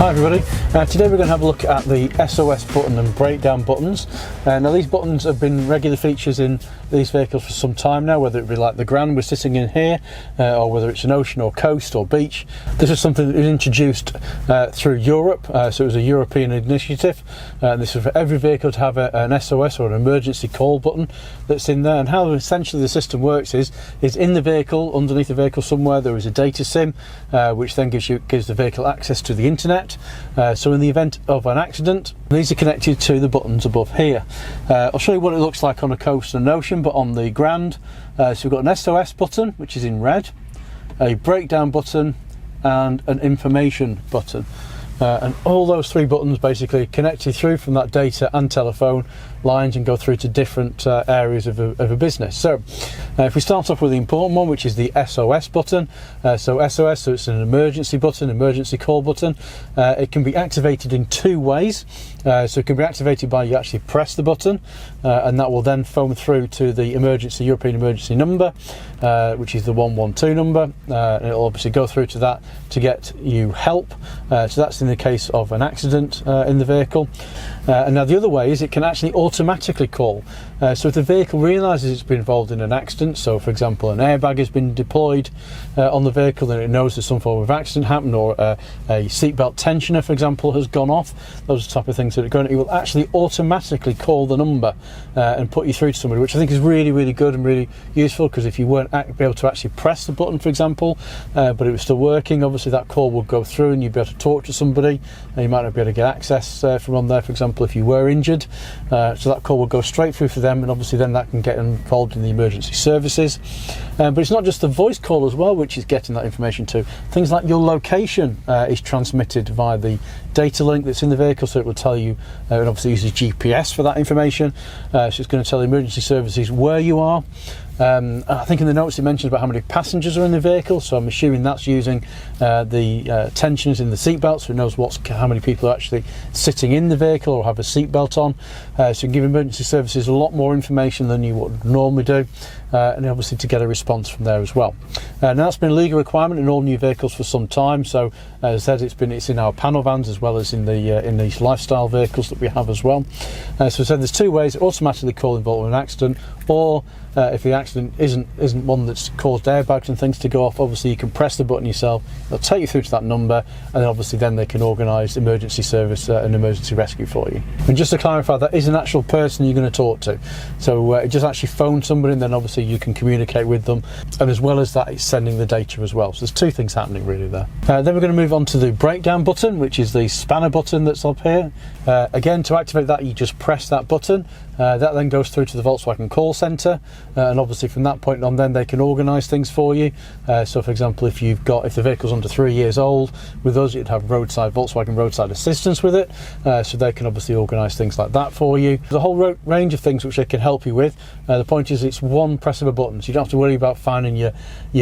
Hi everybody, today we're going to have a look at the SOS button and breakdown buttons. Now these buttons have been regular features in these vehicles for some time now, whether it be like the Grand we're sitting in here, or whether it's an ocean or coast or beach. This is something that was introduced through Europe, so it was a European initiative. This is for every vehicle to have an SOS or an emergency call button that's in there. And how essentially the system works is in the vehicle, underneath the vehicle somewhere, there is a data SIM, which then gives the vehicle access to the internet. So in the event of an accident, these are connected to the buttons above here. I'll show you what it looks like on a coast and an ocean, but on the Grand, so we've got an SOS button, which is in red, a breakdown button, and an information button. And all those three buttons basically connected through from that data and telephone lines and go through to different areas of a business. So if we start off with the important one, which is the SOS button, so SOS, so it's an emergency button, emergency call button. It can be activated in two ways. So it can be activated by you actually press the button, and that will then phone through to the European emergency number, which is the 112 number, and it'll obviously go through to that to get you help. So that's in the case of an accident in the vehicle. And now the other way is it can actually automatically call. So if the vehicle realises it's been involved in an accident, so for example an airbag has been deployed on the vehicle, then it knows there's some form of accident happened, or a seatbelt tensioner, for example, has gone off, those are the type of things that are going, it will actually automatically call the number and put you through to somebody, which I think is really, really good and really useful, because if you weren't able to actually press the button, for example, but it was still working, obviously that call would go through and you'd be able to talk to somebody, and you might not be able to get access from on there, for example, if you were injured. So that call will go straight through for them, and obviously then that can get involved in the emergency services. But it's not just the voice call as well which is getting that information to. Things like your location is transmitted via the data link that's in the vehicle, so it will tell you, it obviously uses GPS for that information, so it's going to tell the emergency services where you are. I think in the notes it mentions about how many passengers are in the vehicle, so I'm assuming that's using the tensioners in the seatbelt, so it knows how many people are actually sitting in the vehicle or have a seatbelt on. So you can give emergency services a lot more information than you would normally do, and obviously to get a response from there as well. Now that's been a legal requirement in all new vehicles for some time, so as I said, it's in our panel vans as well as in these lifestyle vehicles that we have as well. So I said there's two ways: automatically call involved in an accident, or if the accident isn't one that's caused airbags and things to go off, obviously you can press the button yourself, it'll take you through to that number, and then obviously then they can organise emergency service and emergency rescue for you. And just to clarify, that is an actual person you're going to talk to, so it just actually phone somebody, and then obviously you can communicate with them, and as well as that it's sending the data as well. So there's two things happening really there. Then we're going to move on to the breakdown button, which is the spanner button that's up here. Again, to activate that you just press that button. That then goes through to the Volkswagen call centre, and obviously from that point on then they can organise things for you. So for example, if the vehicle's under 3 years old, with us you'd have Volkswagen roadside assistance with it, so they can obviously organise things like that for you. There's a whole range of things which they can help you with. The point is it's one press of a button, so you don't have to worry about finding your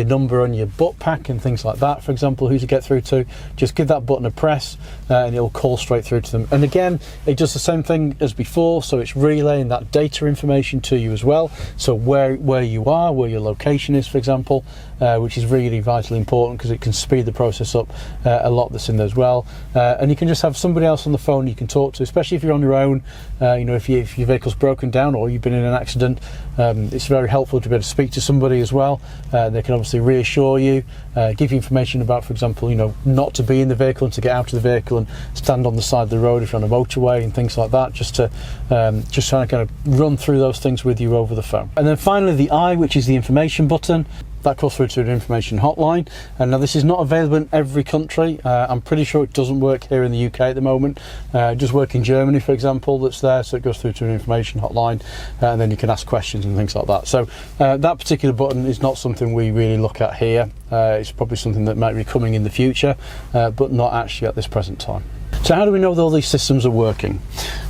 number on your butt pack and things like that, for example, who to get through to. Just give that button a press and it'll call straight through to them. And again, it does the same thing as before, so it's relaying that data information to you as well, so where you are, where your location is, for example, which is really vitally important because it can speed the process up a lot that's in there as well. And you can just have somebody else on the phone you can talk to, especially if you're on your own. If your vehicle's broken down or you've been in an accident, it's very helpful to be able to speak to somebody as well. They can obviously reassure you, give you information about, for example, not to be in the vehicle and to get out of the vehicle and stand on the side of the road if you're on a motorway and things like that, just to try to kind of run through those things with you over the phone. And then finally the I, which is the information button. That goes through to an information hotline, and now this is not available in every country. I'm pretty sure it doesn't work here in the UK at the moment. Just work in Germany, for example, that's there, so it goes through to an information hotline, and then you can ask questions and things like that. So that particular button is not something we really look at here. It's probably something that might be coming in the future, but not actually at this present time. So how do we know that all these systems are working?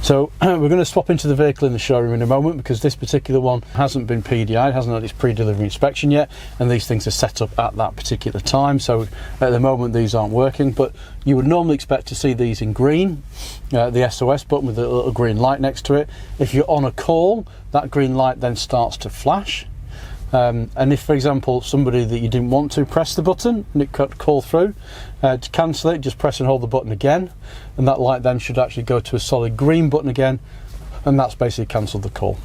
So we're going to swap into the vehicle in the showroom in a moment, because this particular one hasn't been PDI'd, hasn't had its pre-delivery inspection yet, and these things are set up at that particular time. So at the moment these aren't working, but you would normally expect to see these in green, the SOS button with a little green light next to it. If you're on a call, that green light then starts to flash. and if, for example, somebody that you didn't want to press the button and it could call through, to cancel it, just press and hold the button again, and that light then should actually go to a solid green button again, and that's basically cancelled the call.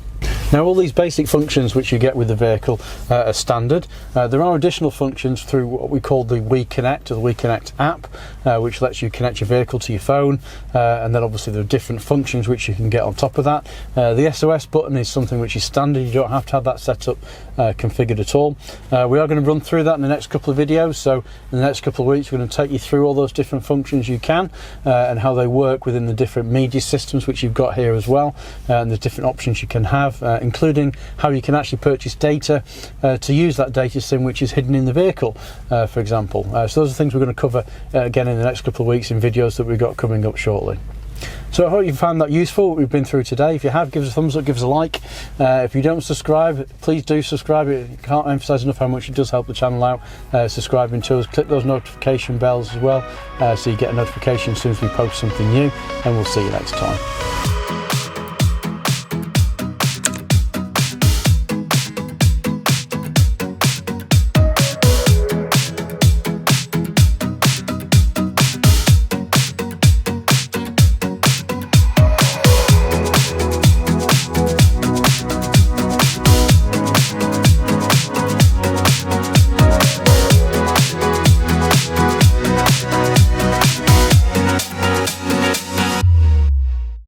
Now, all these basic functions which you get with the vehicle are standard. There are additional functions through what we call the WeConnect, or the WeConnect app, which lets you connect your vehicle to your phone, and then obviously there are different functions which you can get on top of that. The SOS button is something which is standard. You don't have to have that set up configured at all. We are going to run through that in the next couple of videos, so in the next couple of weeks we're going to take you through all those different functions you can, and how they work within the different media systems which you've got here as well, and the different options you can have, including how you can actually purchase data to use that data sim which is hidden in the vehicle, for example. So those are things we're going to cover again in the next couple of weeks in videos that we've got coming up shortly. So I hope you found that useful, what we've been through today. If you have, give us a thumbs up, give us a like. If you don't subscribe, please do subscribe. I can't emphasise enough how much it does help the channel out, subscribing to us. Click those notification bells as well, so you get a notification as soon as we post something new, and we'll see you next time.